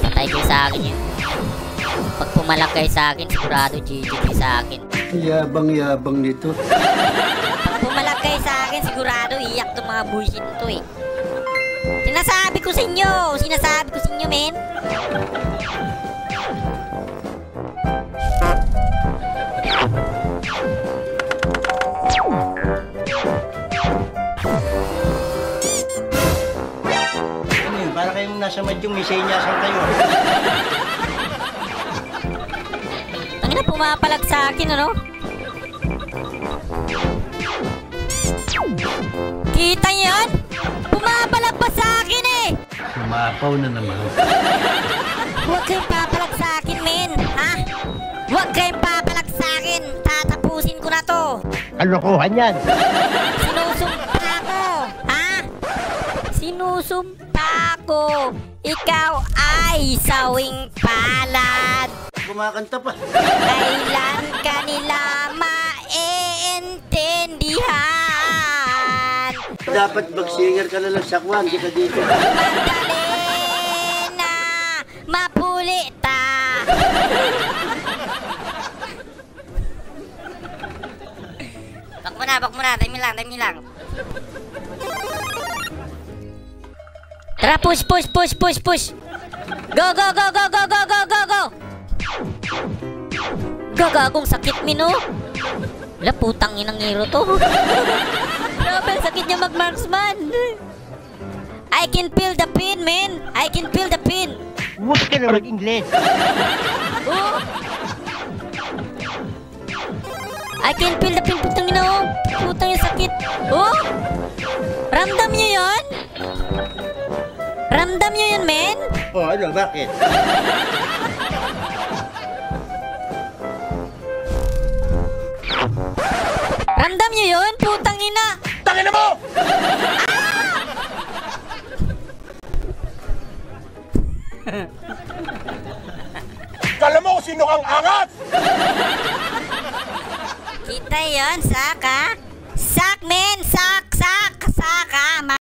Patay kayo sa akin yun. Pag pumalag kayo sa akin, sigurado GG kayo sa akin. Yabang-yabang nito. Pag pumalag kayo sa akin, sigurado iyak itong mga bullshit to eh. Sinasabi ko sa inyo, men. Para kayong nasa madyong may senyasan kayo. Ano na pumapalag sa akin, ano? Kita niyo yan? Pumapalag pa sa akin eh! Sumapaw na naman. Huwag kayong papalag sa akin, men! Ha? Huwag kayong papalag sa akin! Tatapusin ko na to! Kalokohan yan! Sinusumpa ko! Ha? Sinusumpa ko! Ikaw ay sawing palad! Kumakanta pa. Kailan ka nila maintindihan? Dapat mag-singer ka na lang sa kwan, di ka dito. Madali na mapulita. Bak mo na. Time lang. Tara, push. Go. Gagagong sakit, Mino. Wala, putang inang hero to. Grabe, sakit niya mag-marksman. I can feel the pain, man. I can feel the pain. Huwag ka na mag-Ingles. Oh. I can feel the pain, putang ina, oh. Putang yung sakit. Oh. Ramdam niyo yun? Ramdam niyo yun, men? Oh, ano, bakit? Ramdam niyo yun? Putang ina. Tangina mo! Kala mo kung sino kang angat! Kita yun, Sak, ha? Sak, men! Sak!